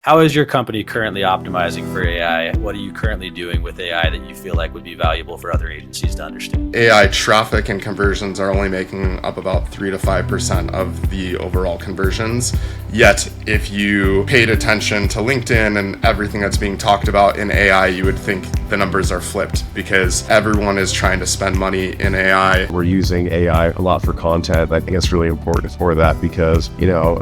How is your company currently optimizing for AI? What are you currently doing with AI that you feel like would be valuable for other agencies to understand? AI traffic and conversions are only making up about 3 to 5% of the overall conversions. Yet, if you paid attention to LinkedIn and everything that's being talked about in AI, you would think the numbers are flipped because everyone is trying to spend money in AI. We're using AI a lot for content. I think it's really important for that because,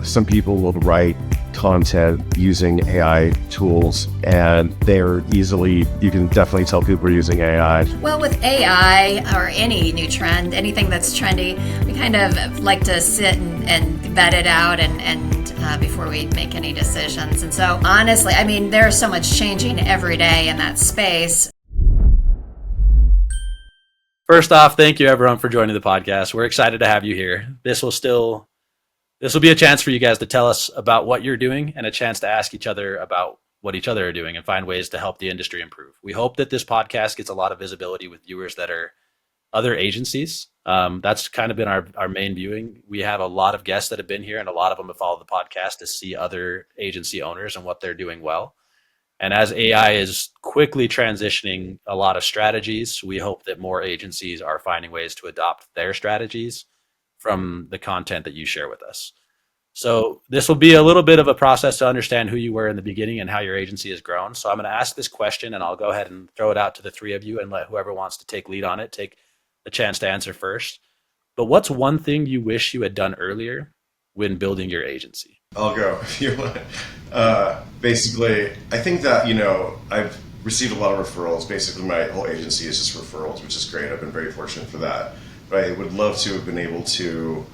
some people will write content using AI tools and you can definitely tell people are using AI. Well, with AI or any new trend, anything that's trendy, we kind of like to sit and vet it out and before we make any decisions. And so honestly, there's so much changing every day in that space. First off, thank you everyone for joining the podcast. We're excited to have you here. This will be a chance for you guys to tell us about what you're doing and a chance to ask each other about what each other are doing and find ways to help the industry improve. We hope that this podcast gets a lot of visibility with viewers that are other agencies. That's kind of been our main viewing. We have a lot of guests that have been here and a lot of them have followed the podcast to see other agency owners and what they're doing well. And as AI is quickly transitioning a lot of strategies, we hope that more agencies are finding ways to adopt their strategies from the content that you share with us. So this will be a little bit of a process to understand who you were in the beginning and how your agency has grown. So I'm going to ask this question and I'll go ahead and throw it out to the three of you and let whoever wants to take lead on it, take the chance to answer first. But what's one thing you wish you had done earlier when building your agency? I'll go if you want. Basically, I think that, I've received a lot of referrals. Basically, my whole agency is just referrals, which is great. I've been very fortunate for that. But I would love to have been able to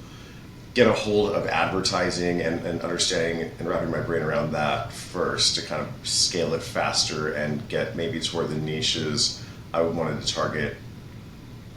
get a hold of advertising and understanding and wrapping my brain around that first to kind of scale it faster and get maybe toward the niches I wanted to target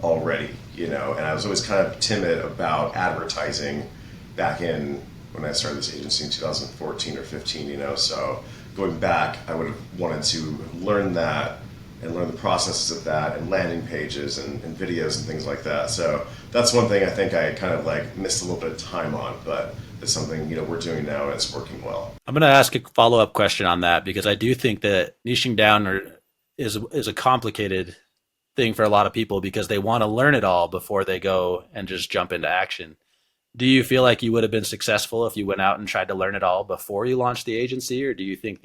already, And I was always kind of timid about advertising back in when I started this agency in 2014 or 15, So going back, I would have wanted to learn that and learn the processes of that and landing pages and videos and things like that. So that's one thing I think I kind of missed a little bit of time on, but it's something, we're doing now and it's working well. I'm going to ask a follow-up question on that because I do think that niching down is a complicated thing for a lot of people because they want to learn it all before they go and just jump into action. Do you feel like you would have been successful if you went out and tried to learn it all before you launched the agency, or do you think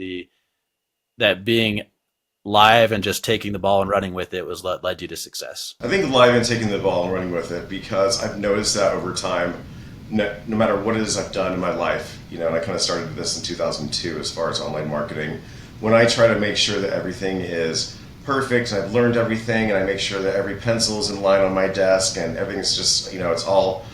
that being live and just taking the ball and running with it was what led you to success? I think live and taking the ball and running with it because I've noticed that over time, no matter what it is I've done in my life, and I kind of started this in 2002 as far as online marketing, when I try to make sure that everything is perfect, I've learned everything, and I make sure that every pencil is in line on my desk and everything's just, it's all,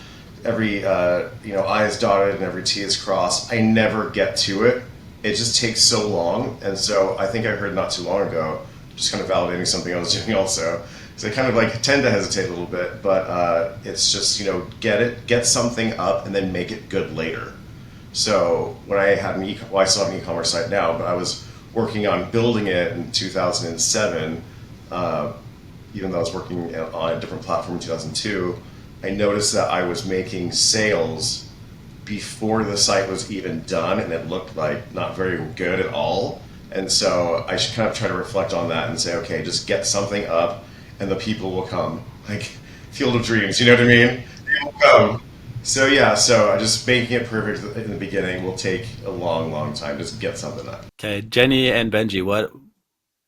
every, I is dotted and every T is crossed, I never get to it. It just takes so long, and so I think I heard not too long ago, just kind of validating something I was doing also. So I kind of tend to hesitate a little bit, but it's just get something up and then make it good later. So when I had I still have an e-commerce site now, but I was working on building it in 2007. Even though I was working on a different platform in 2002, I noticed that I was making sales before the site was even done, and it looked not very good at all. And so I should kind of try to reflect on that and say, okay, just get something up and the people will come. Field of Dreams, you know what I mean? They will come. So just making it perfect in the beginning will take a long, long time. Just get something up. Okay, Jenni and Benji,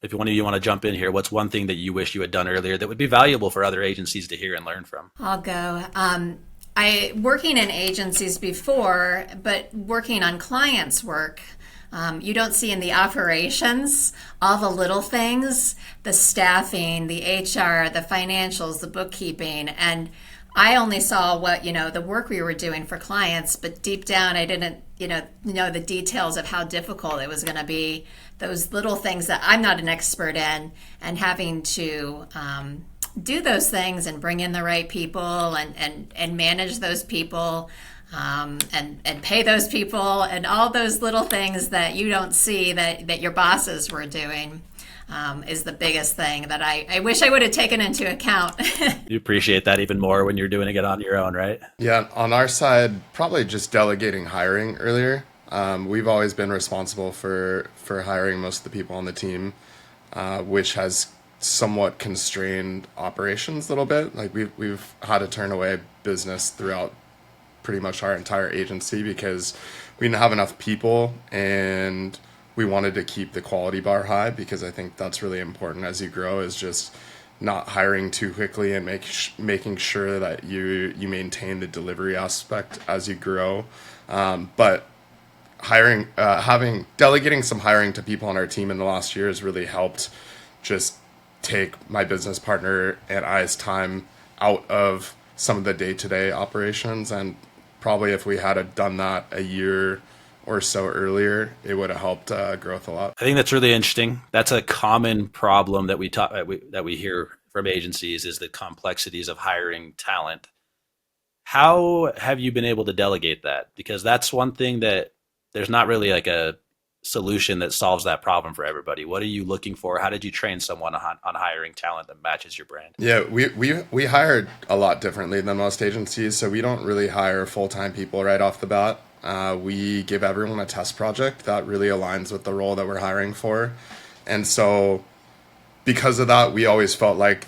if one of you want to jump in here, what's one thing that you wish you had done earlier that would be valuable for other agencies to hear and learn from? I'll go. I working in agencies before, but working on clients' work, you don't see in the operations all the little things, the staffing, the HR, the financials, the bookkeeping, and I only saw what, the work we were doing for clients, but deep down I didn't, know the details of how difficult it was going to be, those little things that I'm not an expert in, and having to do those things and bring in the right people and manage those people and pay those people and all those little things that you don't see that your bosses were doing is the biggest thing that I wish I would have taken into account. You appreciate that even more when you're doing it on your own, right? Yeah, on our side, probably just delegating hiring earlier. We've always been responsible for hiring most of the people on the team, which has somewhat constrained operations a little bit. Like we've had to turn away business throughout pretty much our entire agency because we didn't have enough people, and we wanted to keep the quality bar high, because I think that's really important as you grow, is just not hiring too quickly and making sure that you maintain the delivery aspect as you grow. But delegating some hiring to people on our team in the last year has really helped just take my business partner and I's time out of some of the day-to-day operations. And probably if we had done that a year or so earlier, it would have helped growth a lot. I think that's really interesting. That's a common problem that we hear from agencies, is the complexities of hiring talent. How have you been able to delegate that? Because that's one thing that there's not really like a solution that solves that problem for everybody. What are you looking for? How did you train someone on hiring talent that matches your brand? Yeah, we hired a lot differently than most agencies. So we don't really hire full-time people right off the bat. We give everyone a test project that really aligns with the role that we're hiring for. And so because of that, we always felt like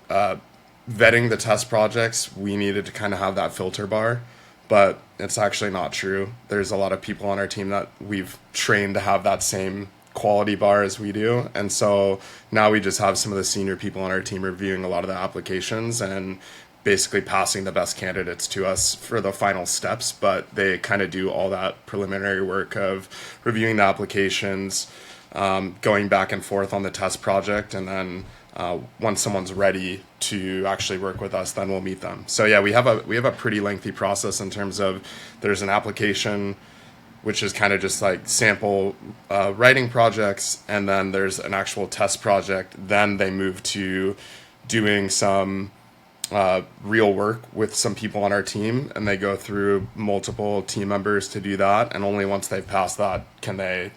vetting the test projects, we needed to kind of have that filter bar. But it's actually not true. There's a lot of people on our team that we've trained to have that same quality bar as we do. And so now we just have some of the senior people on our team reviewing a lot of the applications and basically passing the best candidates to us for the final steps. But they kind of do all that preliminary work of reviewing the applications, going back and forth on the test project, and then once someone's ready to actually work with us, then we'll meet them. So yeah, we have a pretty lengthy process in terms of, there's an application, which is kind of just like sample writing projects, and then there's an actual test project. Then they move to doing some real work with some people on our team, and they go through multiple team members to do that. And only once they've passed that can they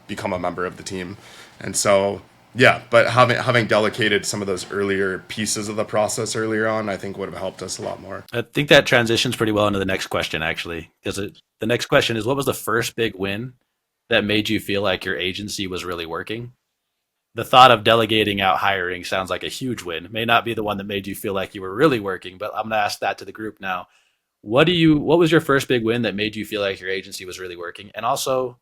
become a member of the team. And so yeah, but having delegated some of those earlier pieces of the process earlier on, I think would have helped us a lot more. I think that transitions pretty well into the next question, actually, because the next question is, what was the first big win that made you feel like your agency was really working? The thought of delegating out hiring sounds like a huge win. It may not be the one that made you feel like you were really working, but I'm going to ask that to the group now. What was your first big win that made you feel like your agency was really working? And also,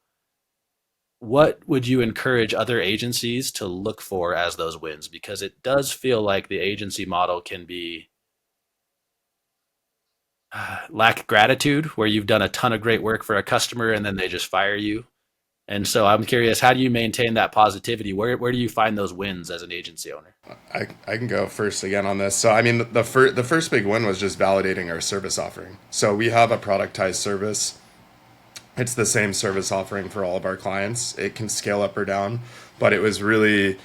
what would you encourage other agencies to look for as those wins? Because it does feel like the agency model can be lack gratitude, where you've done a ton of great work for a customer and then they just fire you. And so I'm curious, how do you maintain that positivity? Where do you find those wins as an agency owner? I can go first again on this. So I mean, the first big win was just validating our service offering. So we have a productized service. It's the same service offering for all of our clients. It can scale up or down, but it was really,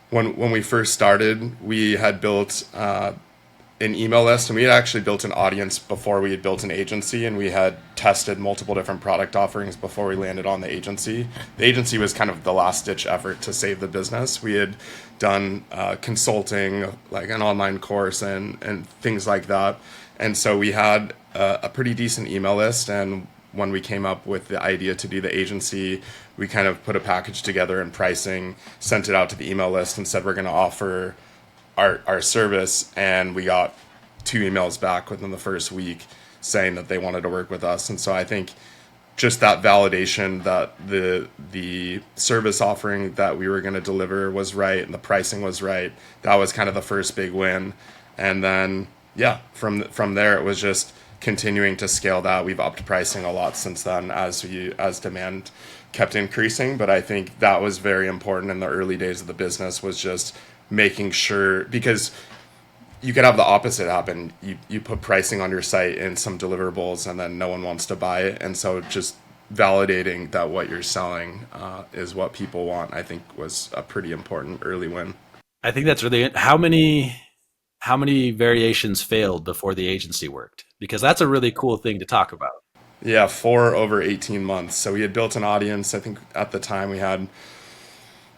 when we first started, we had built an email list, and we had actually built an audience before we had built an agency, and we had tested multiple different product offerings before we landed on the agency. The agency was kind of the last ditch effort to save the business. We had done consulting, like an online course and things like that. And so we had a pretty decent email list, and when we came up with the idea to do the agency, we kind of put a package together and pricing, sent it out to the email list, and said we're going to offer our service. And we got 2 emails back within the first week saying that they wanted to work with us. And so I think just that validation that the service offering that we were going to deliver was right and the pricing was right, that was kind of the first big win. And then yeah, from there it was just continuing to scale that. We've upped pricing a lot since then as demand kept increasing. But I think that was very important in the early days of the business, was just making sure, because you could have the opposite happen. You put pricing on your site and some deliverables, and then no one wants to buy it. And so just validating that what you're selling is what people want, I think was a pretty important early win. I think that's really, how many variations failed before the agency worked? Because that's a really cool thing to talk about. Yeah, 4 over 18 months. So we had built an audience. I think at the time we had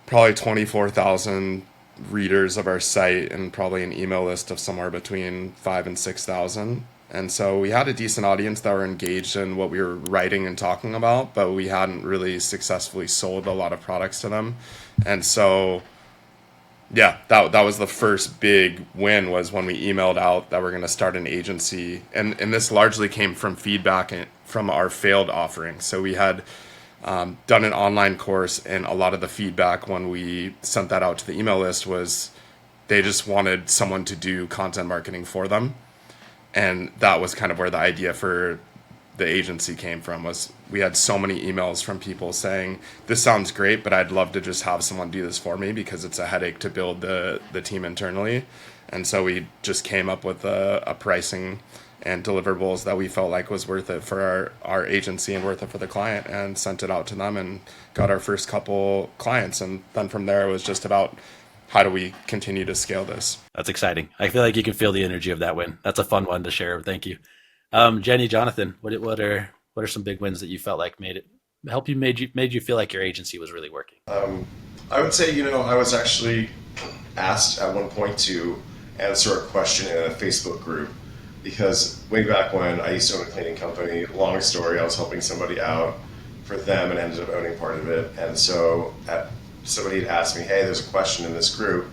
probably 24,000 readers of our site and probably an email list of somewhere between 5,000 and 6,000. And so we had a decent audience that were engaged in what we were writing and talking about, but we hadn't really successfully sold a lot of products to them. And so, yeah, that was the first big win, was when we emailed out that we're going to start an agency. And this largely came from feedback from our failed offering. So we had done an online course, and a lot of the feedback when we sent that out to the email list was they just wanted someone to do content marketing for them. And that was kind of where the idea for the agency came from. Was we had so many emails from people saying, this sounds great, but I'd love to just have someone do this for me because it's a headache to build the team internally. And so we just came up with a pricing and deliverables that we felt like was worth it for our agency and worth it for the client, and sent it out to them and got our first couple clients. And then from there, it was just about, how do we continue to scale this? That's exciting. I feel like you can feel the energy of that win. That's a fun one to share. Thank you. Jenni, Jonathan, what are some big wins that you felt like made you feel like your agency was really working? I would say, I was actually asked at one point to answer a question in a Facebook group, because way back when I used to own a cleaning company, long story, I was helping somebody out for them and ended up owning part of it. And so somebody had asked me, hey, there's a question in this group.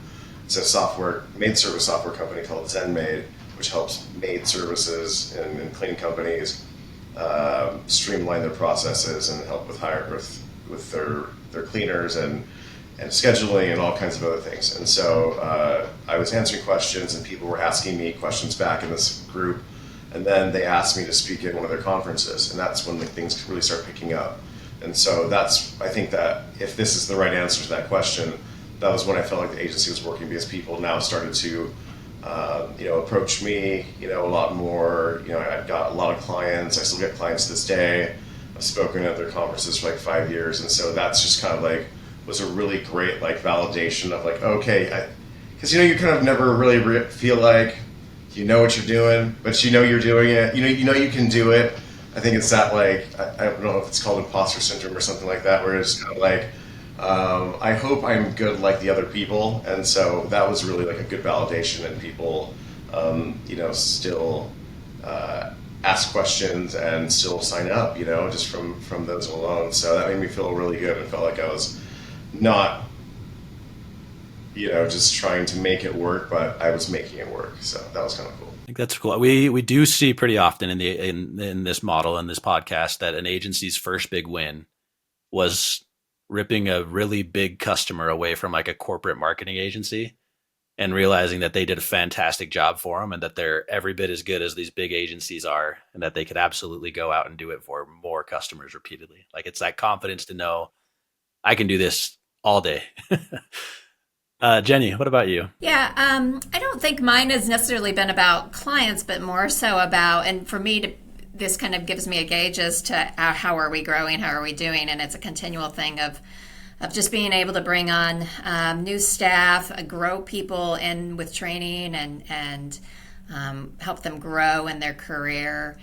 It's a maid service software company called ZenMaid, which helps maid services and cleaning companies streamline their processes and help with their cleaners and scheduling and all kinds of other things. And so I was answering questions, and people were asking me questions back in this group. And then they asked me to speak at one of their conferences, and that's when things really start picking up. And so I think that if this is the right answer to that question, that was when I felt like the agency was working, because people now started to, approach me, a lot more. I've got a lot of clients. I still get clients to this day. I've spoken at their conferences for like 5 years. And so that's just kind of was a really great validation of okay, because you kind of never really feel like you know what you're doing, but you're doing it. You can do it. I think it's that I don't know if it's called imposter syndrome or something like that, where it's kind of I hope I'm good like the other people. And so that was really a good validation, and people still ask questions and still sign up, just from those alone. So that made me feel really good, and felt like I was not just trying to make it work, but I was making it work. So that was kind of cool. I think that's cool. We do see pretty often in this model, in this podcast, that an agency's first big win was ripping a really big customer away from a corporate marketing agency, and realizing that they did a fantastic job for them, and that they're every bit as good as these big agencies are, and that they could absolutely go out and do it for more customers repeatedly. It's that confidence to know I can do this all day. Jenni, what about you? Yeah, I don't think mine has necessarily been about clients, but more so about, and for me, this kind of gives me a gauge as to how are we growing, how are we doing, and it's a continual thing of just being able to bring on new staff, grow people in with training, and help them grow in their career.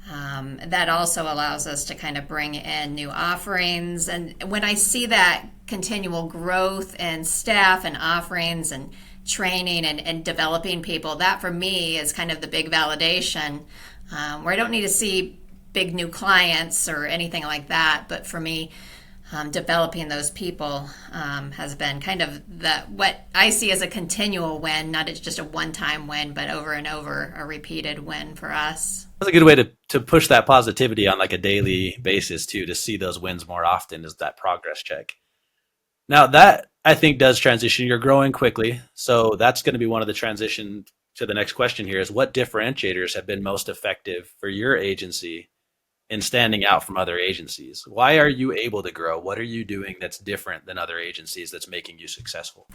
That also allows us to kind of bring in new offerings. And when I see that continual growth in staff and offerings and training and developing people, that for me is kind of the big validation, where I don't need to see big new clients or anything like that. But for me, developing those people has been kind of what I see as a continual win, not just a one-time win, but over and over a repeated win for us. That's a good way to push that positivity on a daily basis too, to see those wins more often, is that progress check. Now that I think does transition. You're growing quickly, so that's going to be one of the transition to the next question here, is what differentiators have been most effective for your agency in standing out from other agencies? Why are you able to grow? What are you doing that's different than other agencies that's making you successful?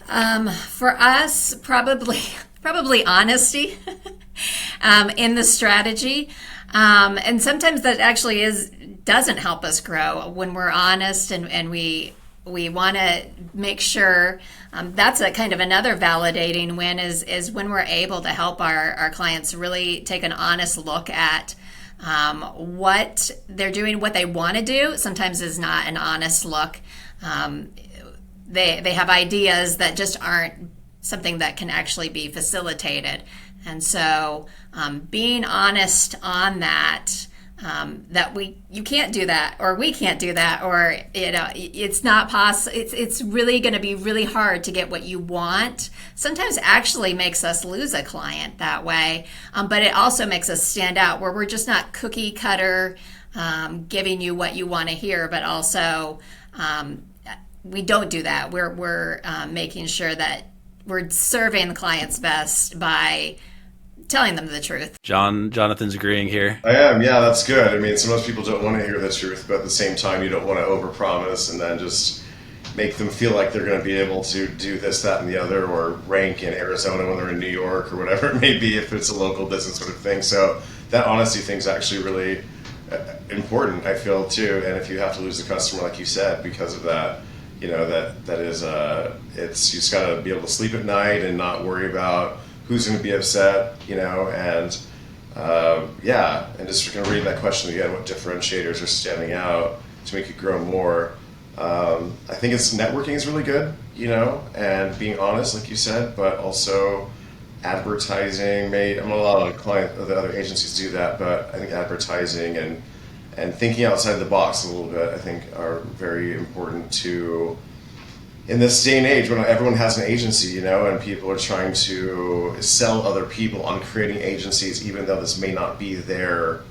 For us, probably honesty in the strategy. And sometimes that actually doesn't help us grow when we're honest, and we want to make sure that's a kind of another validating win is when we're able to help our clients really take an honest look at what they're doing, what they want to do. Sometimes is not an honest look. They have ideas that just aren't something that can actually be facilitated. And so being honest on that, that you can't do that, or we can't do that, or it's not possible. It's really going to be really hard to get what you want. Sometimes actually makes us lose a client that way, but it also makes us stand out, where we're just not cookie cutter giving you what you want to hear, but also we don't do that. We're making sure that we're serving the clients best by telling them the truth. Jonathan's agreeing here. I am. Yeah, that's good. I mean, sometimes people don't want to hear the truth, but at the same time, you don't want to overpromise and then just make them feel like they're going to be able to do this, that, and the other, or rank in Arizona when they're in New York, or whatever it may be, if it's a local business sort of thing. So that honesty thing is actually really important, I feel, too. And if you have to lose a customer, like you said, because of that, that is it's, you just got to be able to sleep at night and not worry about who's going to be upset, and just going to read that question again, what differentiators are standing out to make you grow more. I think networking is really good, and being honest, like you said, but also advertising. I'm a lot of the other agencies do that, but I think advertising and thinking outside the box a little bit, I think, are very important to, in this day and age when everyone has an agency, and people are trying to sell other people on creating agencies, even though this may not be their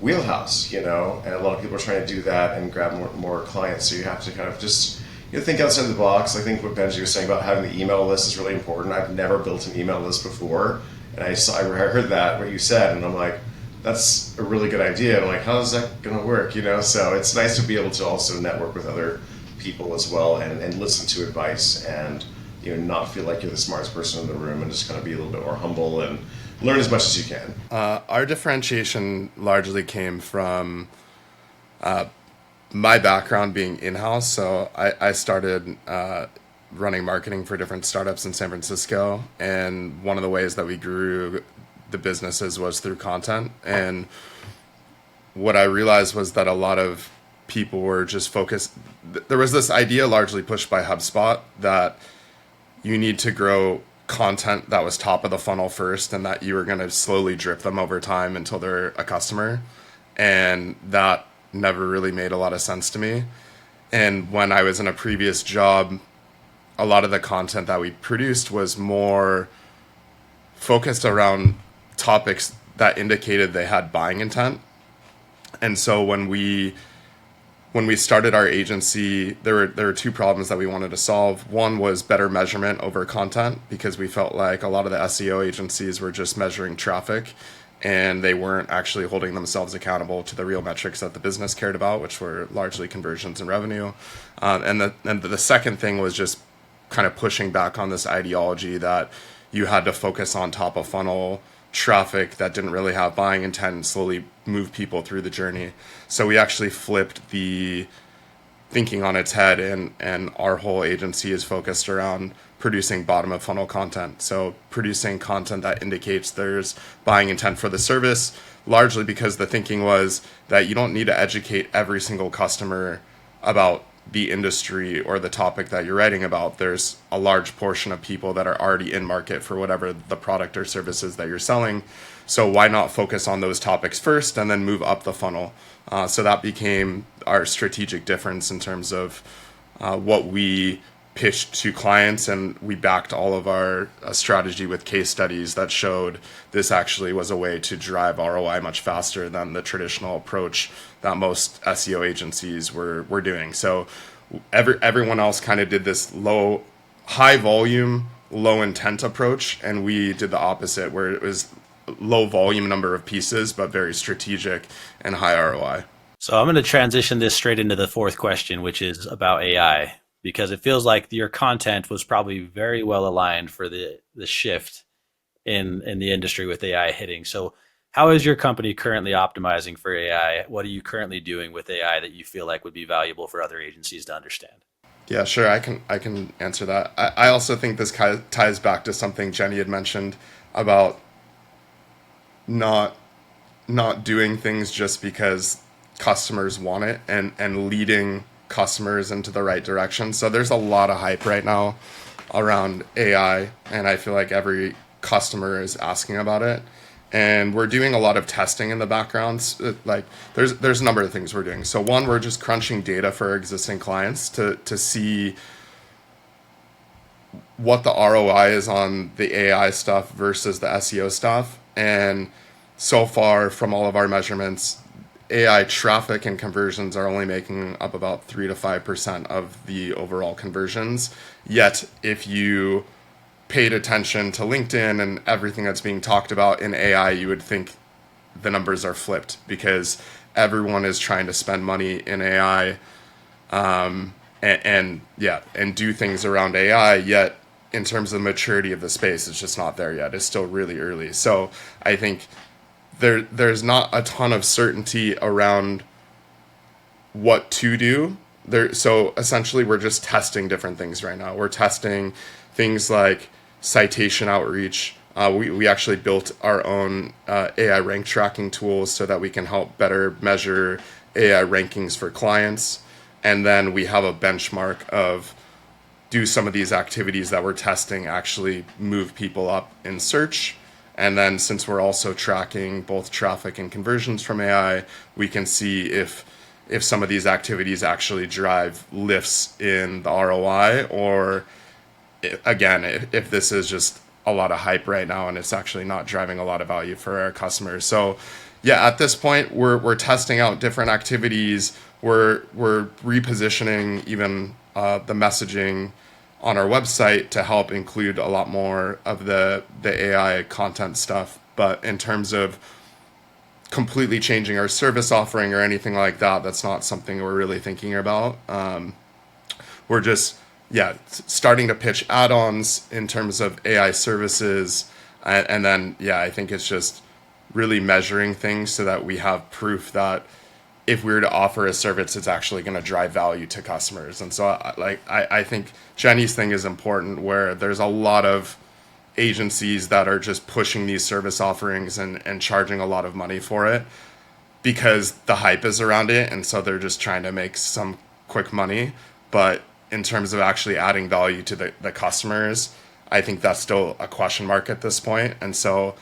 wheelhouse, and a lot of people are trying to do that and grab more clients. So you have to kind of just think outside the box. I think what Benji was saying about having the email list is really important. I've never built an email list before, and I heard that, what you said, and I'm like, that's a really good idea. I'm like, how's that going to work? So it's nice to be able to also network with other people as well, and listen to advice, and not feel like you're the smartest person in the room, and just kind of be a little bit more humble and learn as much as you can. Our differentiation largely came from my background being in-house. So I started running marketing for different startups in San Francisco, and one of the ways that we grew the businesses was through content. And what I realized was that a lot of people were just focused. There was this idea largely pushed by HubSpot that you need to grow content that was top of the funnel first, and that you were going to slowly drip them over time until they're a customer. And that never really made a lot of sense to me. And when I was in a previous job, a lot of the content that we produced was more focused around topics that indicated they had buying intent. And so when we started our agency, there were two problems that we wanted to solve. One was better measurement over content, because we felt like a lot of the SEO agencies were just measuring traffic, and they weren't actually holding themselves accountable to the real metrics that the business cared about, which were largely conversions and revenue. And the second thing was just kind of pushing back on this ideology that you had to focus on top of funnel traffic that didn't really have buying intent and slowly move people through the journey. So we actually flipped the thinking on its head, and our whole agency is focused around producing bottom of funnel content. So producing content that indicates there's buying intent for the service, largely because the thinking was that you don't need to educate every single customer about the industry or the topic that you're writing about. There's a large portion of people that are already in market for whatever the product or services that you're selling. So why not focus on those topics first and then move up the funnel? So that became our strategic difference in terms of what we pitched to clients, and we backed all of our strategy with case studies that showed this actually was a way to drive ROI much faster than the traditional approach that most SEO agencies were doing. So everyone else kind of did this high volume, low intent approach, and we did the opposite, where it was low volume number of pieces, but very strategic and high ROI. So I'm going to transition this straight into the fourth question, which is about AI, because it feels like your content was probably very well aligned for the shift in the industry with AI hitting. So how is your company currently optimizing for AI? What are you currently doing with AI that you feel like would be valuable for other agencies to understand? Yeah, sure. I can answer that. I also think this kind of ties back to something Jenni had mentioned about not doing things just because customers want it, and leading customers into the right direction. So there's a lot of hype right now around AI, and I feel like every customer is asking about it. And we're doing a lot of testing in the background. Like there's a number of things we're doing. So one, we're just crunching data for our existing clients to see what the ROI is on the AI stuff versus the SEO stuff. And so far from all of our measurements, AI traffic and conversions are only making up about 3 to 5% of the overall conversions. Yet if you paid attention to LinkedIn and everything that's being talked about in AI, you would think the numbers are flipped because everyone is trying to spend money in AI and do things around AI. Yet in terms of the maturity of the space, it's just not there yet. It's still really early. So I think there's not a ton of certainty around what to do there. So essentially we're just testing different things right now. We're testing things like citation outreach. We actually built our own AI rank tracking tools so that we can help better measure AI rankings for clients. And then we have a benchmark of, do some of these activities that we're testing actually move people up in search? And then since we're also tracking both traffic and conversions from AI, we can see if some of these activities actually drive lifts in the ROI, or again, if this is just a lot of hype right now and it's actually not driving a lot of value for our customers. So yeah, at this point, we're testing out different activities. We're repositioning even the messaging on our website to help include a lot more of the AI content stuff. But in terms of completely changing our service offering or anything like that, that's not something we're really thinking about. We're just starting to pitch add-ons in terms of AI services, and then I think it's just really measuring things so that we have proof that if we were to offer a service, it's actually going to drive value to customers. And so I think Jenni's thing is important, where there's a lot of agencies that are just pushing these service offerings and charging a lot of money for it because the hype is around it, and so they're just trying to make some quick money. But in terms of actually adding value to the customers, I think that's still a question mark at this point. And so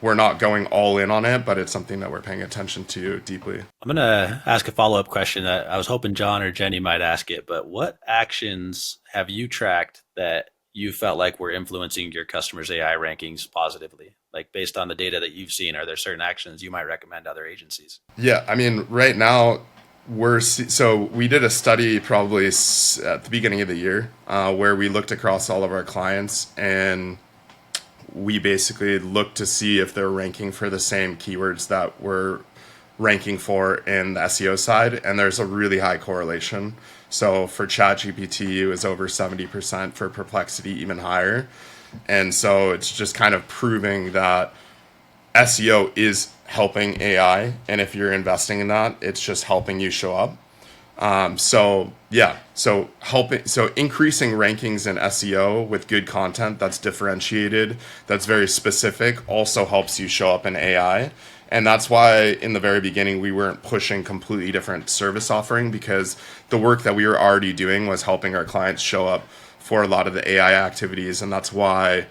we're not going all in on it, but it's something that we're paying attention to deeply. I'm going to ask a follow-up question that I was hoping John or Jenni might ask it, but what actions have you tracked that you felt like were influencing your customers' AI rankings positively? Like based on the data that you've seen, are there certain actions you might recommend to other agencies? Yeah, I mean, right now, we did a study probably at the beginning of the year where we looked across all of our clients, and we basically looked to see if they're ranking for the same keywords that we're ranking for in the SEO side, and there's a really high correlation. So for ChatGPT, it was over 70%, for Perplexity even higher. And so it's just kind of proving that SEO is helping AI, and if you're investing in that, it's just helping you show up. So increasing rankings in SEO with good content that's differentiated, that's very specific, also helps you show up in AI. And that's why in the very beginning, we weren't pushing completely different service offering, because the work that we were already doing was helping our clients show up for a lot of the AI activities. And that's why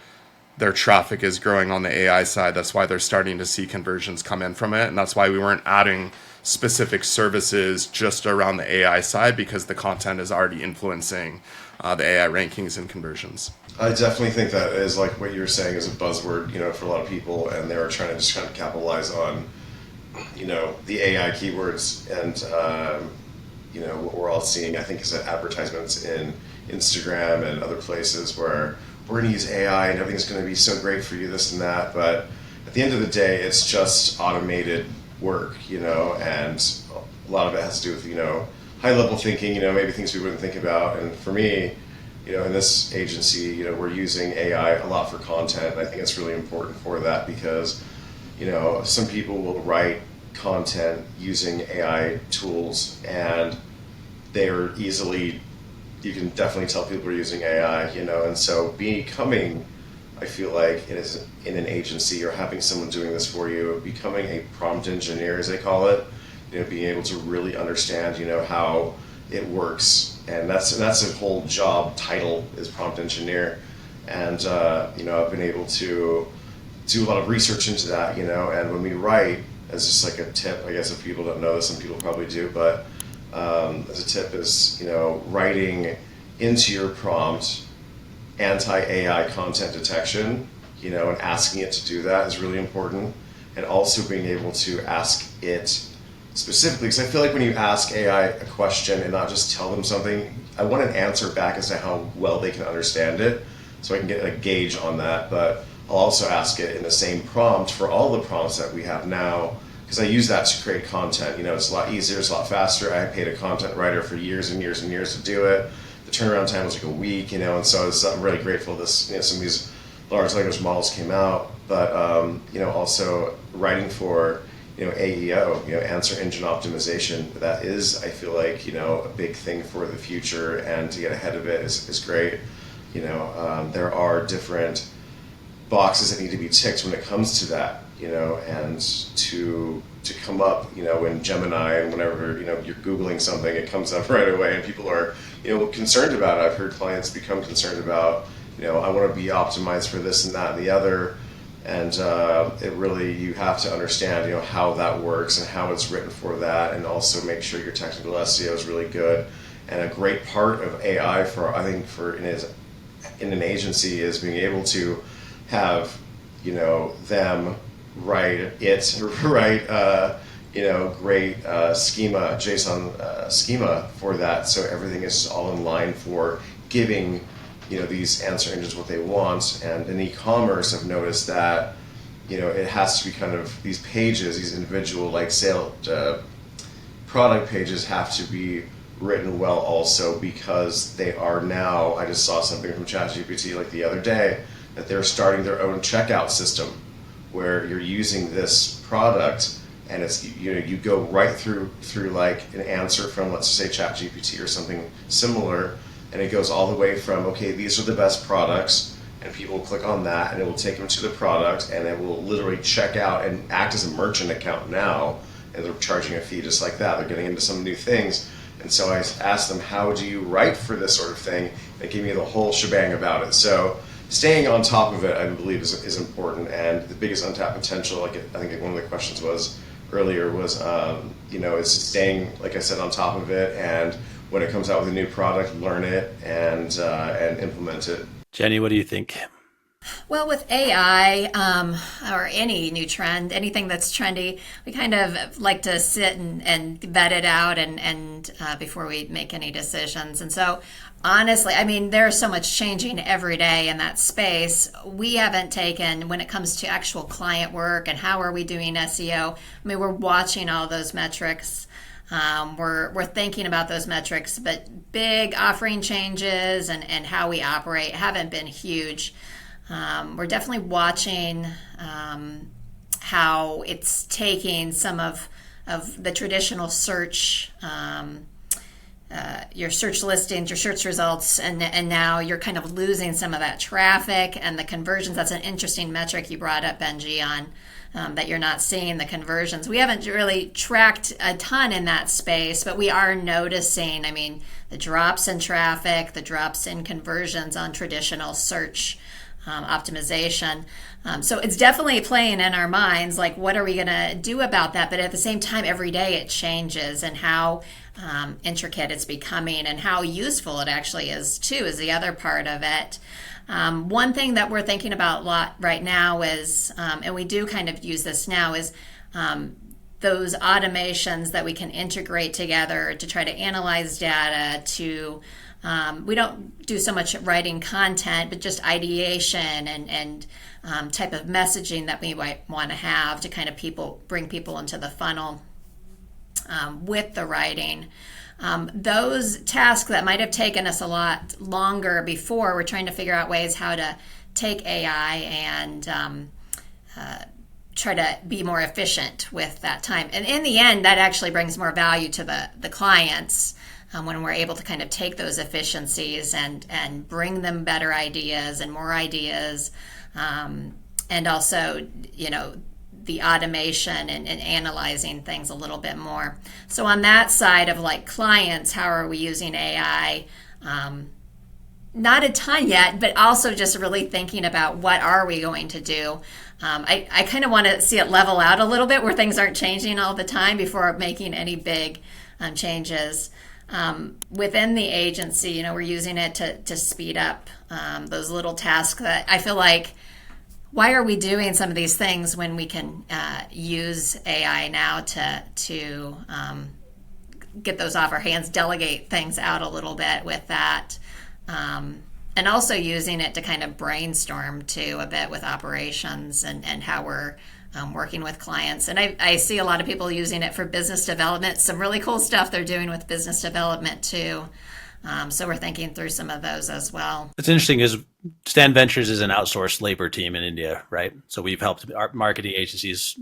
their traffic is growing on the AI side. That's why they're starting to see conversions come in from it. And that's why we weren't adding specific services just around the AI side, because the content is already influencing the AI rankings and conversions. I definitely think that is, like what you were saying, is a buzzword, for a lot of people, and they were trying to just kind of capitalize on, the AI keywords. And, what we're all seeing, I think, is that advertisements in Instagram and other places where we're going to use AI and everything's going to be so great for you, this and that. But at the end of the day, it's just automated work, and a lot of it has to do with, high level thinking, maybe things we wouldn't think about. And for me, in this agency, we're using AI a lot for content. And I think it's really important for that because, some people will write content using AI tools, and they are you can definitely tell people are using AI, and so becoming, I feel like, in an agency or having someone doing this for you, becoming a prompt engineer, as they call it, being able to really understand, how it works and that's a whole job title is prompt engineer. And I've been able to do a lot of research into that, and when we write, as just like a tip, I guess if people don't know this, some people probably do, but as a tip is, writing into your prompt anti-AI content detection, and asking it to do that is really important. And also being able to ask it specifically, because I feel like when you ask AI a question and not just tell them something, I want an answer back as to how well they can understand it, so I can get a gauge on that. But I'll also ask it in the same prompt for all the prompts that we have now, because I use that to create content. It's a lot easier, it's a lot faster. I paid a content writer for years and years and years to do it. The turnaround time was like a week, and so I'm really grateful this, some of these large language models came out. But also writing for AEO, answer engine optimization. That is, I feel like, a big thing for the future, and to get ahead of it is great. There are different boxes that need to be ticked when it comes to that, and to come up, in Gemini and whenever, you're Googling something, it comes up right away, and people are, concerned about it. I've heard clients become concerned about, I want to be optimized for this and that and the other. And it really, you have to understand, how that works and how it's written for that, and also make sure your technical SEO is really good. And a great part of AI in an agency is being able to have, them write great schema, JSON schema for that, so everything is all in line for giving these answer engines what they want. And in e-commerce, I've noticed that it has to be kind of these pages, these individual product pages have to be written well also, because they are now, I just saw something from ChatGPT like the other day, that they're starting their own checkout system where you're using this product, and it's you go right through like an answer from, let's say, ChatGPT or something similar, and it goes all the way from, okay, these are the best products, and people will click on that, and it will take them to the product, and it will literally check out and act as a merchant account now, and they're charging a fee just like that. They're getting into some new things. And so I asked them, how do you write for this sort of thing? They gave me the whole shebang about it. So staying on top of it, I believe, is important. And the biggest untapped potential, like I think one of the questions was earlier, was is staying, like I said, on top of it, and when it comes out with a new product, learn it and implement it. Jenni, what do you think? Well, with AI or any new trend, anything that's trendy, we kind of like to sit and vet it out and before we make any decisions. And so, honestly, I mean, there's so much changing every day in that space. We haven't taken, when it comes to actual client work and how are we doing SEO, I mean, we're watching all those metrics. We're thinking about those metrics, but big offering changes and how we operate haven't been huge. We're definitely watching how it's taking some of the traditional search, your search listings, your search results, and now you're kind of losing some of that traffic and the conversions. That's an interesting metric you brought up, Benji, on that you're not seeing the conversions. We haven't really tracked a ton in that space, but we are noticing, I mean, the drops in traffic, the drops in conversions on traditional search optimization. So it's definitely playing in our minds, like, what are we going to do about that? But at the same time, every day it changes, and how intricate it's becoming and how useful it actually is, too, is the other part of it. One thing that we're thinking about a lot right now is, and we do kind of use this now, is those automations that we can integrate together to try to analyze data to we don't do so much writing content, but just ideation and type of messaging that we might want to have to kind of bring people into the funnel with the writing. Those tasks that might have taken us a lot longer before, we're trying to figure out ways how to take AI and try to be more efficient with that time. And in the end, that actually brings more value to the clients. When we're able to kind of take those efficiencies and bring them better ideas and more ideas, and also, the automation and analyzing things a little bit more. So on that side of like clients, how are we using AI? Not a ton yet, but also just really thinking about what are we going to do. I kind of want to see it level out a little bit where things aren't changing all the time before making any big changes. Within the agency, we're using it to speed up those little tasks that I feel like, why are we doing some of these things when we can use AI now to get those off our hands, delegate things out a little bit with that. And also using it to kind of brainstorm too a bit with operations and how we're working with clients. And I see a lot of people using it for business development, some really cool stuff they're doing with business development too. So we're thinking through some of those as well. It's interesting is Stan Ventures is an outsourced labor team in India, right? So we've helped our marketing agencies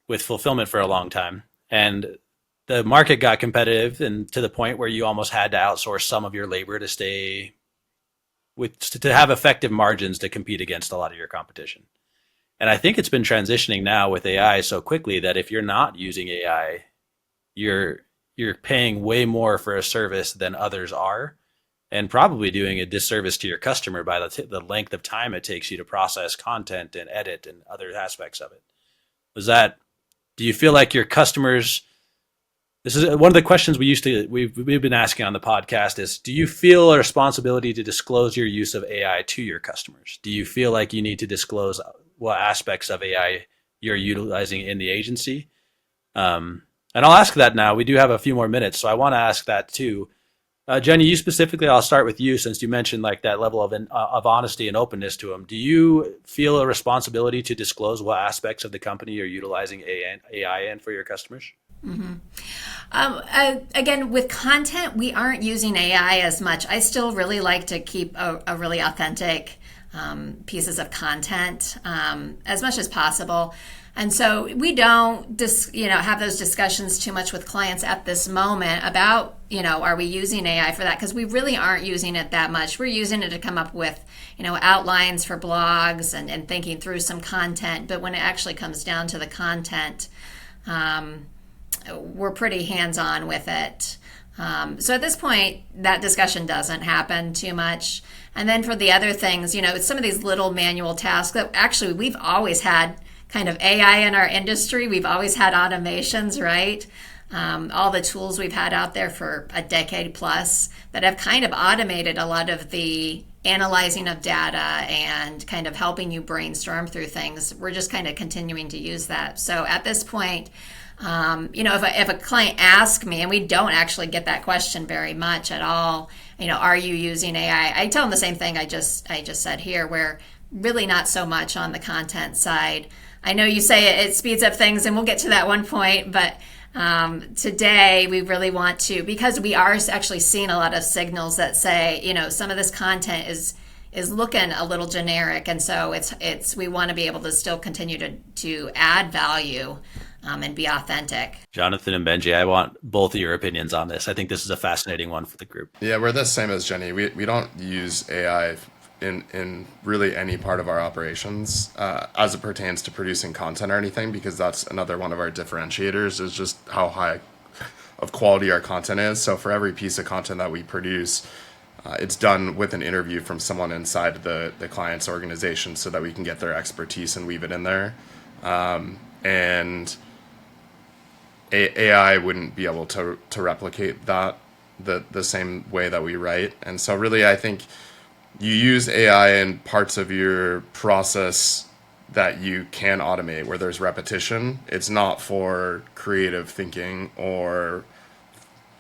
with fulfillment for a long time. And the market got competitive and to the point where you almost had to outsource some of your labor to have effective margins to compete against a lot of your competition. And I think it's been transitioning now with AI so quickly that if you're not using AI, you're paying way more for a service than others are, and probably doing a disservice to your customer by the length of time it takes you to process content and edit and other aspects of it. Do you feel like your customers, this is one of the questions we've been asking on the podcast is, do you feel a responsibility to disclose your use of AI to your customers? Do you feel like you need to disclose what aspects of AI you're utilizing in the agency? And I'll ask that now. We do have a few more minutes, so I want to ask that too. Jenni, you specifically, I'll start with you since you mentioned like that level of honesty and openness to them. Do you feel a responsibility to disclose what aspects of the company you're utilizing AI in for your customers? Mm-hmm. Again, with content, we aren't using AI as much. I still really like to keep a really authentic pieces of content as much as possible. And so we don't have those discussions too much with clients at this moment about, are we using AI for that? Because we really aren't using it that much. We're using it to come up with, outlines for blogs and thinking through some content. But when it actually comes down to the content, we're pretty hands-on with it. So at this point, that discussion doesn't happen too much. And then for the other things, it's some of these little manual tasks that actually we've always had kind of AI in our industry. We've always had automations, right? All the tools we've had out there for a decade plus that have kind of automated a lot of the analyzing of data and kind of helping you brainstorm through things. We're just kind of continuing to use that. So at this point, if a client asks me, and we don't actually get that question very much at all, are you using AI? I tell them the same thing I just said here, where really not so much on the content side. I know you say it speeds up things, and we'll get to that one point, but today we really want to, because we are actually seeing a lot of signals that say, some of this content is looking a little generic, and so we want to be able to still continue to add value and be authentic. Jonathan and Benji, I want both of your opinions on this. I think this is a fascinating one for the group. Yeah, we're the same as Jenni. We don't use AI in really any part of our operations as it pertains to producing content or anything, because that's another one of our differentiators, is just how high of quality our content is. So for every piece of content that we produce, it's done with an interview from someone inside the client's organization so that we can get their expertise and weave it in there. And AI wouldn't be able to replicate that the same way that we write. And so really, I think you use AI in parts of your process that you can automate where there's repetition. It's not for creative thinking or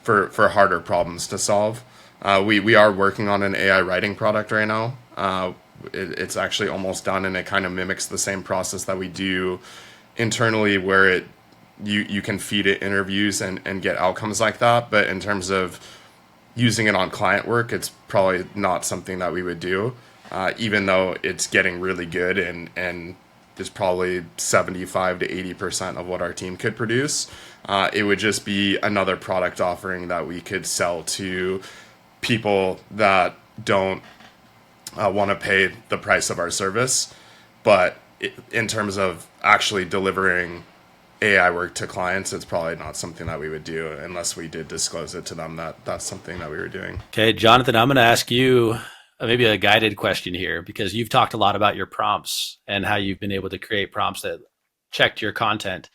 for harder problems to solve. We are working on an AI writing product right now. It's actually almost done, and it kind of mimics the same process that we do internally, where you can feed it interviews and get outcomes like that. But in terms of using it on client work, it's probably not something that we would do, even though it's getting really good and is probably 75 to 80% of what our team could produce. It would just be another product offering that we could sell to people that don't want to pay the price of our service, but in terms of actually delivering AI work to clients, it's probably not something that we would do unless we did disclose it to them that that's something that we were doing. Okay, Jonathan, I'm going to ask you maybe a guided question here, because you've talked a lot about your prompts and how you've been able to create prompts that checked your content.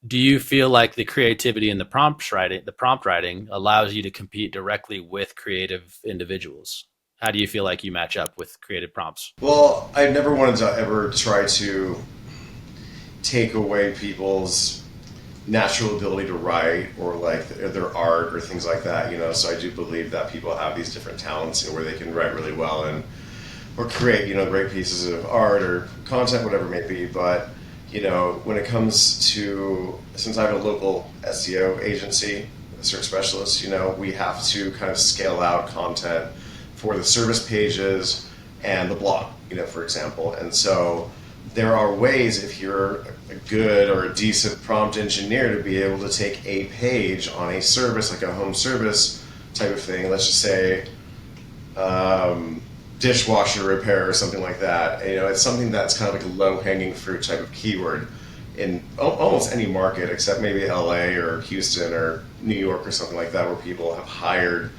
Do you feel like the creativity in the prompt writing allows you to compete directly with creative individuals? How do you feel like you match up with creative prompts? Well, I never wanted to ever try to take away people's natural ability to write or like their art or things like that, so I do believe that people have these different talents where they can write really well and or create great pieces of art or content, whatever it may be. But when it comes to, since I have a local SEO agency, a search specialist, we have to kind of scale out content for the service pages and the blog, for example. And so there are ways, if you're a good or a decent prompt engineer, to be able to take a page on a service, like a home service type of thing, let's just say dishwasher repair or something like that. It's something that's kind of like a low-hanging fruit type of keyword in almost any market except maybe LA or Houston or New York or something like that, where people have hired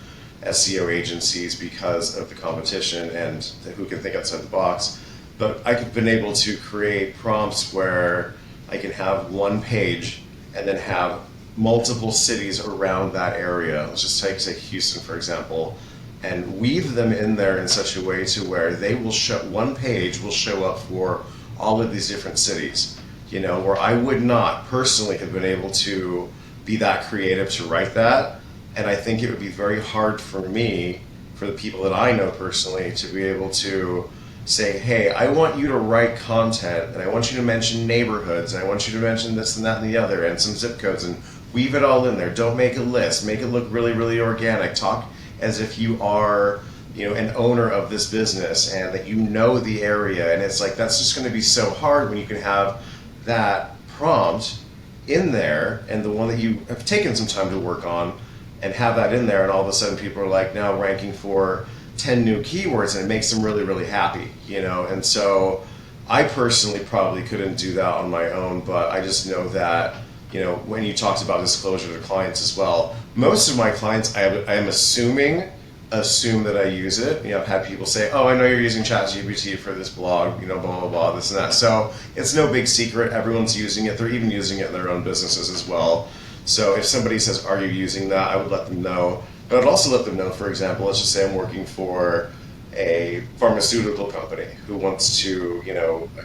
SEO agencies because of the competition and who can think outside the box. But I've been able to create prompts where I can have one page and then have multiple cities around that area. Let's just say Houston, for example, and weave them in there in such a way to where they will one page will show up for all of these different cities, where I would not personally have been able to be that creative to write that. And I think it would be very hard for me, for the people that I know personally, to be able to say, hey, I want you to write content and I want you to mention neighborhoods and I want you to mention this and that and the other and some zip codes and weave it all in there. Don't make a list. Make it look really, really organic. Talk as if you are, an owner of this business and that the area. And it's like, that's just going to be so hard when you can have that prompt in there and the one that you have taken some time to work on and have that in there, and all of a sudden people are like now ranking for 10 new keywords, and it makes them really, really happy, And so I personally probably couldn't do that on my own, but I just know that, when you talked about disclosure to clients as well, most of my clients, I am assume that I use it. I've had people say, oh, I know you're using ChatGPT for this blog, blah, blah, blah, this and that. So it's no big secret. Everyone's using it. They're even using it in their own businesses as well. So if somebody says, are you using that? I would let them know. But I'd also let them know, for example, let's just say I'm working for a pharmaceutical company who wants to,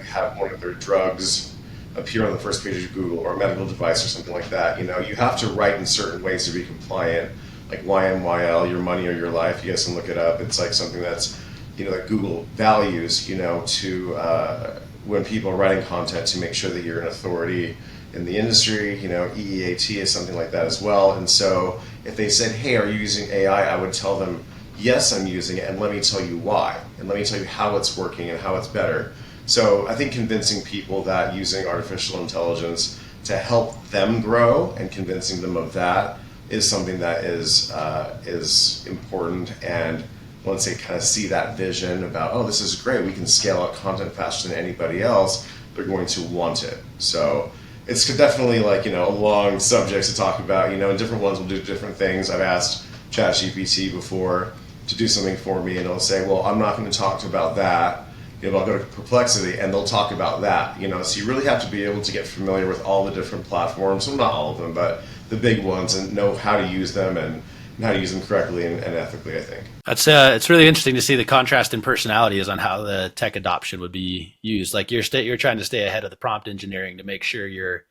have one of their drugs appear on the first page of Google, or a medical device or something like that. You have to write in certain ways to be compliant, like YMYL, your money or your life. You guys can look it up. It's like something that's, that Google values, to when people are writing content, to make sure that you're an authority in the industry. EEAT is something like that as well. And so if they said, hey, are you using AI? I would tell them, yes, I'm using it, and let me tell you why, and let me tell you how it's working and how it's better. So I think convincing people that using artificial intelligence to help them grow and convincing them of that is something that is important. And once they kind of see that vision about, oh, this is great, we can scale out content faster than anybody else, they're going to want it. So it's definitely a long subject to talk about, and different ones will do different things. I've asked ChatGPT before to do something for me, and it'll say, well, I'm not going to talk about that. I'll go to Perplexity and they'll talk about that. So you really have to be able to get familiar with all the different platforms, well, not all of them, but the big ones, and know how to use them and how to use them correctly and ethically, I think. That's it's really interesting to see the contrast in personalities on how the tech adoption would be used. Like you're trying to stay ahead of the prompt engineering to make sure you're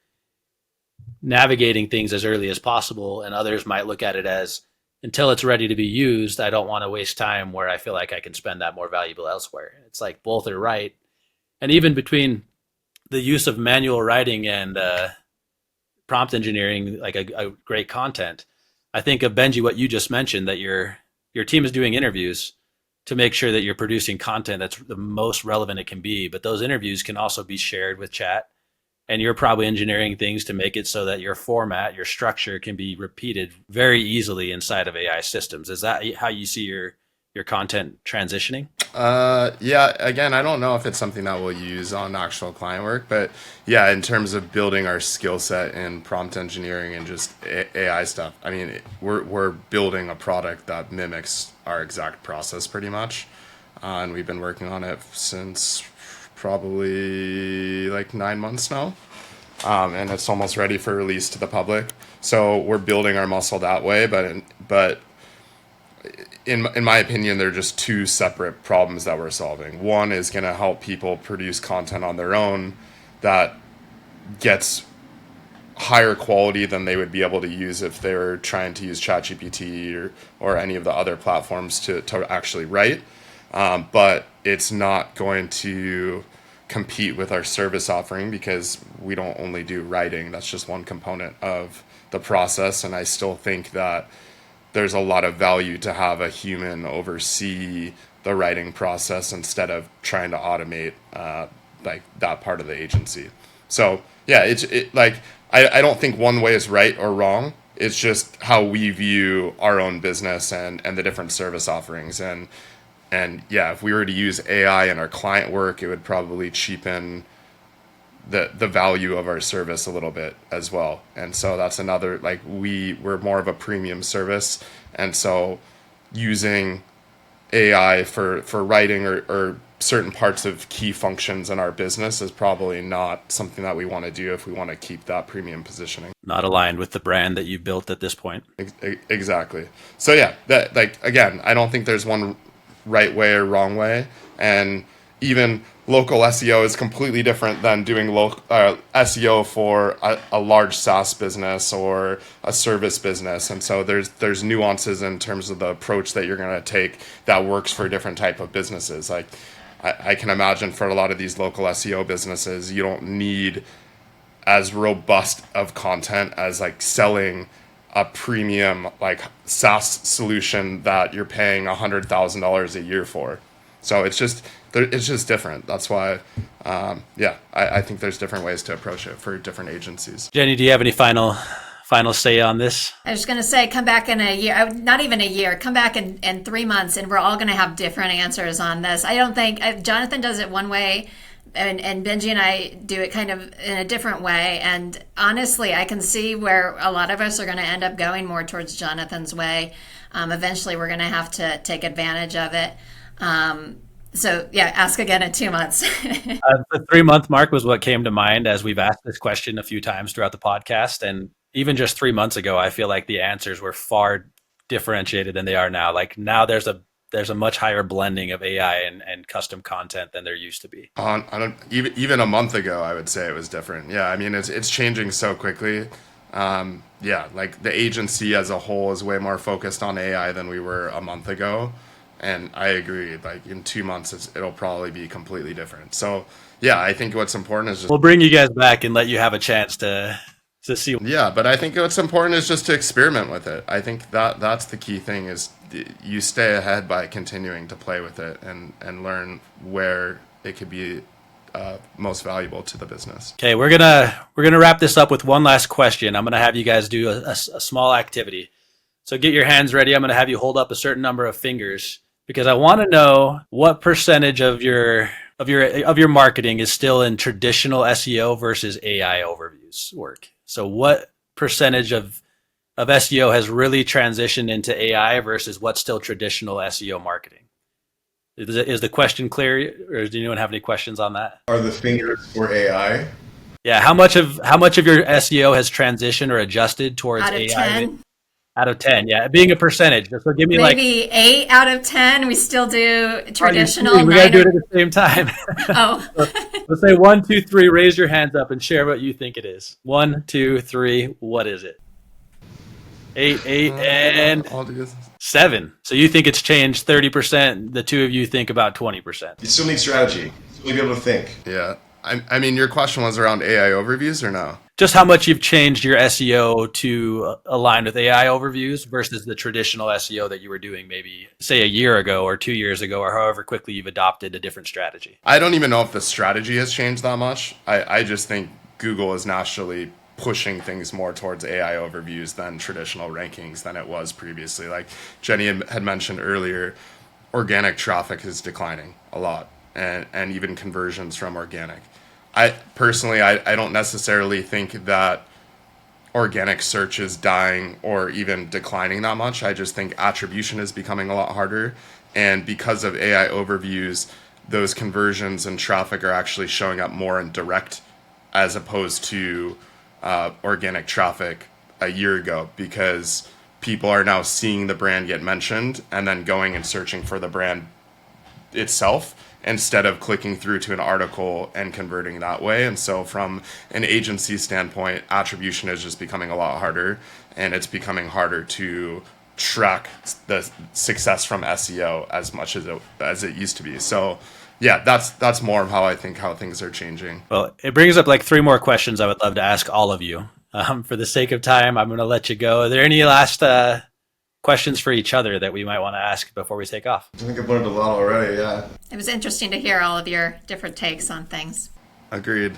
navigating things as early as possible, and others might look at it as, until it's ready to be used, I don't want to waste time where I feel like I can spend that more valuable elsewhere. It's like both are right. And even between the use of manual writing and prompt engineering, like a great content, I think of, Benji, what you just mentioned, that your team is doing interviews to make sure that you're producing content that's the most relevant it can be. But those interviews can also be shared with chat, and you're probably engineering things to make it so that your format, your structure can be repeated very easily inside of AI systems. Is that how you see your your content transitioning? Yeah, again, I don't know if it's something that we'll use on actual client work, but yeah, in terms of building our skill set in prompt engineering and just AI stuff, I mean, we're building a product that mimics our exact process pretty much. And we've been working on it since probably like 9 months now. And it's almost ready for release to the public. So we're building our muscle that way, but in my opinion, they're just two separate problems that we're solving. One is going to help people produce content on their own that gets higher quality than they would be able to use if they were trying to use ChatGPT or any of the other platforms to actually write. But it's not going to compete with our service offering because we don't only do writing. That's just one component of the process. And I still think that there's a lot of value to have a human oversee the writing process instead of trying to automate like that part of the agency. So yeah, I don't think one way is right or wrong. It's just how we view our own business and the different service offerings. And yeah, if we were to use AI in our client work, it would probably cheapen the value of our service a little bit as well. And so that's another, like we're more of a premium service. And so using AI for writing or certain parts of key functions in our business is probably not something that we want to do if we want to keep that premium positioning. Not aligned with the brand that you built at this point. Exactly. So yeah, that, like, again, I don't think there's one right way or wrong way. And even local SEO is completely different than doing SEO for a large SaaS business or a service business. And so there's nuances in terms of the approach that you're going to take that works for different type of businesses. Like I can imagine for a lot of these local SEO businesses, you don't need as robust of content as like selling a premium like SaaS solution that you're paying $100,000 a year for. So it's just different. That's why, I think there's different ways to approach it for different agencies. Jenni, do you have any final say on this? I was going to say, come back in a year, not even a year, come back in 3 months and we're all going to have different answers on this. I don't think, Jonathan does it one way and Benji and I do it kind of in a different way. And honestly, I can see where a lot of us are going to end up going more towards Jonathan's way. Eventually, we're going to have to take advantage of it. So yeah, ask again in 2 months. The 3 month mark was what came to mind as we've asked this question a few times throughout the podcast. And even just 3 months ago, I feel like the answers were far differentiated than they are now. Like now there's a much higher blending of AI and custom content than there used to be. Even a month ago, I would say it was different. Yeah, I mean, it's changing so quickly. Like the agency as a whole is way more focused on AI than we were a month ago. And I agree, like in 2 months, it'll probably be completely different. So yeah, I think what's important is just... We'll bring you guys back and let you have a chance to see. Yeah, but I think what's important is just to experiment with it. I think that's the key thing is you stay ahead by continuing to play with it and learn where it could be most valuable to the business. Okay, we're gonna wrap this up with one last question. I'm gonna have you guys do a small activity. So get your hands ready. I'm gonna have you hold up a certain number of fingers because I want to know what percentage of your marketing is still in traditional SEO versus AI overviews work. So what percentage of SEO has really transitioned into AI versus what's still traditional SEO marketing? Is the question clear, or does anyone have any questions on that? Are the fingers for AI? Yeah, how much of your SEO has transitioned or adjusted towards out of AI? 10? Out of 10, yeah, being a percentage. So give me maybe 8 out of 10. We still do traditional. We gotta do it at the same time. Oh, So let's say 1, 2, 3. Raise your hands up and share what you think it is. 1, 2, 3. What is it? 8, and 7. So you think it's changed 30%. The two of you think about 20%. You still need strategy. You still need to be able to think. Yeah. I mean, your question was around AI overviews or no? Just how much you've changed your SEO to align with AI overviews versus the traditional SEO that you were doing maybe, say, a year ago or 2 years ago, or however quickly you've adopted a different strategy. I don't even know if the strategy has changed that much. I just think Google is naturally pushing things more towards AI overviews than traditional rankings than it was previously. Like Jenni had mentioned earlier, organic traffic is declining a lot, and even conversions from organic. I personally don't necessarily think that organic search is dying or even declining that much. I just think attribution is becoming a lot harder. And because of AI overviews, those conversions and traffic are actually showing up more in direct as opposed to organic traffic a year ago, because people are now seeing the brand get mentioned and then going and searching for the brand itself instead of clicking through to an article and converting that way. And so from an agency standpoint, attribution is just becoming a lot harder, and it's becoming harder to track the success from SEO as much as it used to be. So yeah, that's more of how I think how things are changing. Well, it brings up like 3 more questions I would love to ask all of you. For the sake of time, I'm going to let you go. Are there any last questions for each other that we might want to ask before we take off? I think I've learned a lot already, yeah. It was interesting to hear all of your different takes on things. Agreed.